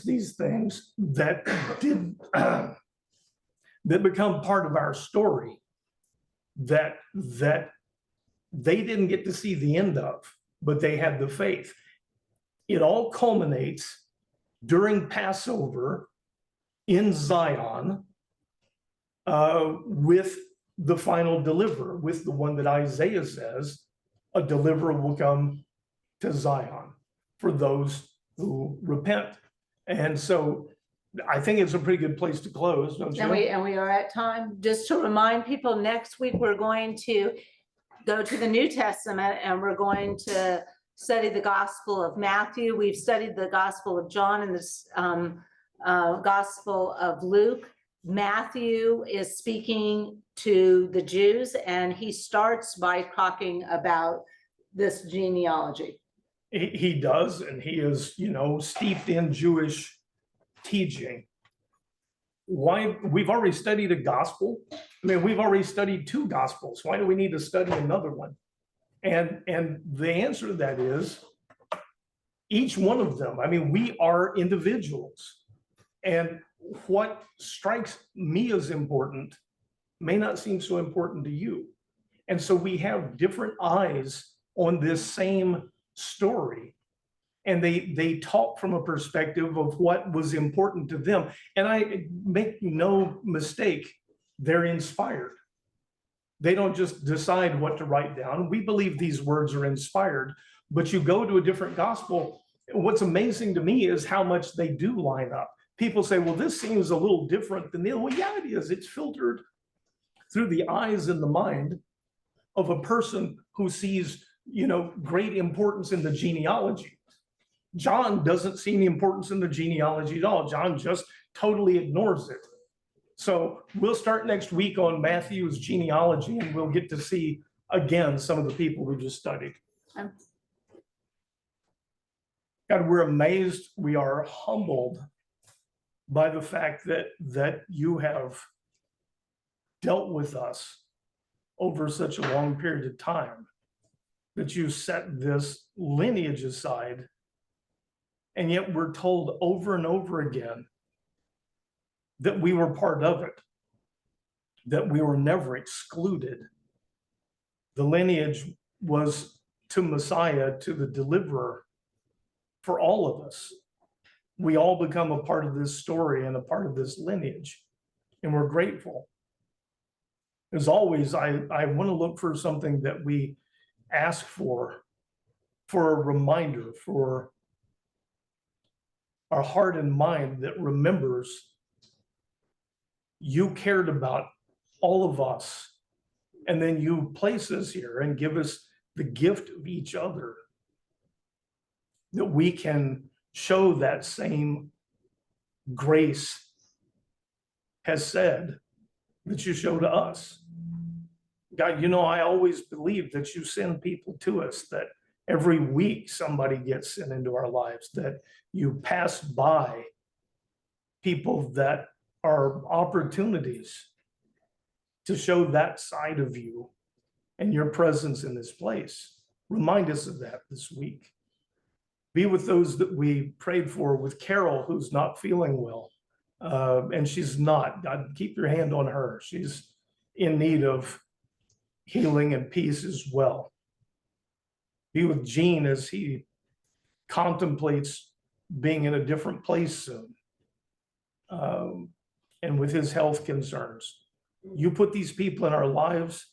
B: these things that did that become part of our story, that they didn't get to see the end of, but they had the faith. It all culminates during Passover in Zion with the final deliverer, with the one that Isaiah says, a deliverer will come to Zion for those who repent. And so I think it's a pretty good place to close, don't you?
A: And we are at time. Just to remind people, next week, we're going to go to the New Testament and we're going to study the Gospel of Matthew. We've studied the Gospel of John and the Gospel of Luke. Matthew is speaking to the Jews and he starts by talking about this genealogy.
B: He does, and he is, steeped in Jewish teaching. Why? We've already studied a gospel. I mean, we've already studied 2 gospels. Why do we need to study another one? And the answer to that is each one of them. I mean, we are individuals. And what strikes me as important may not seem so important to you. And so we have different eyes on this same story. And they talk from a perspective of what was important to them. And I make no mistake, they're inspired. They don't just decide what to write down. We believe these words are inspired, but you go to a different gospel. What's amazing to me is how much they do line up. People say, well, this seems a little different than the other. Well, yeah, it is. It's filtered through the eyes and the mind of a person who sees, great importance in the genealogy. John doesn't see any importance in the genealogy at all. John just totally ignores it. So we'll start next week on Matthew's genealogy and we'll get to see again some of the people we just studied. God, we're amazed, we are humbled by the fact that you have dealt with us over such a long period of time, that you set this lineage aside. And yet we're told over and over again that we were part of it, that we were never excluded. The lineage was to Messiah, to the deliverer, for all of us. We all become a part of this story and a part of this lineage, and we're grateful. As always, I want to look for something that we ask for a reminder, for our heart and mind that remembers you cared about all of us, and then you place us here and give us the gift of each other, that we can show that same grace has said that you show to us. God, I always believe that you send people to us, that every week somebody gets sent into our lives, that you pass by people that are opportunities to show that side of you and your presence in this place. Remind us of that this week. Be with those that we prayed for, with Carol, who's not feeling well. And she's not. God, keep your hand on her. She's in need of healing and peace as well. Be with Gene as he contemplates being in a different place soon. And with his health concerns. You put these people in our lives,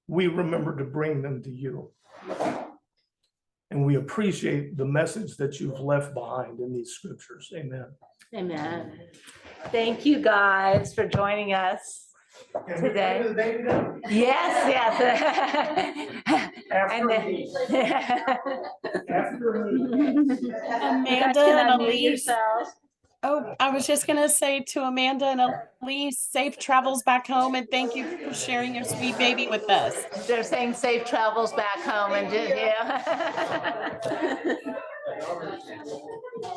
B: we remember to bring them to you. And we appreciate the message that you've left behind in these scriptures. Amen.
A: Amen. Thank you guys for joining us today. Yes, yes. And then.
E: Amanda and Elise. Oh, I was just gonna say to Amanda and Elise, safe travels back home, and thank you for sharing your sweet baby with us.
A: They're saying safe travels back home, and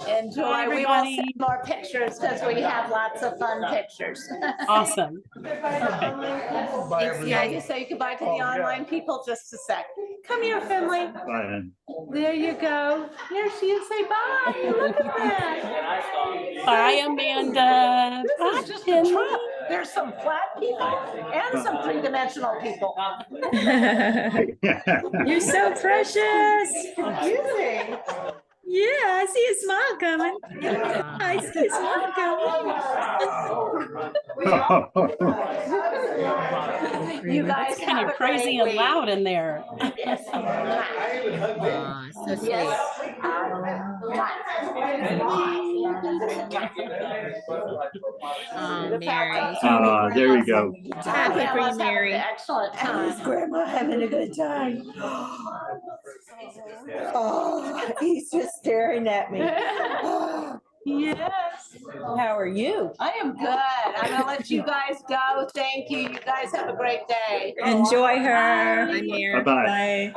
A: enjoy.
E: Bye,
A: We will
E: everybody.
A: see more pictures because we have lots of fun pictures.
E: Awesome.
B: Bye,
A: Yeah,
B: everybody.
A: you say goodbye to the
B: Oh, yeah.
A: online people just a sec. Come here, Finley.
F: Bye.
A: There you go. There she is. Say bye. Look at that.
E: Bye, Amanda.
A: This
E: Bye,
A: is just a
E: Finley.
A: trip. There's some flat people and some three-dimensional people.
G: You're so precious.
A: Confusing.
G: Yeah, I see a smile coming. I see a smile coming.
A: You guys
E: It's kind
A: have
E: of
A: a great
E: crazy and
A: week.
E: loud in there.
G: Aw, so sweet. Oh, Mary.
F: There we go.
G: Happy for you,
A: Grandma's having
G: Mary.
A: an excellent time.
H: Grandma having a good time. Oh, he's just staring at me.
A: Yes,
H: How are you?
A: I am good. I'm gonna let you guys go. Thank you. You guys have a great day.
G: Enjoy her. Bye, Mary.
F: Bye-bye.
H: Bye.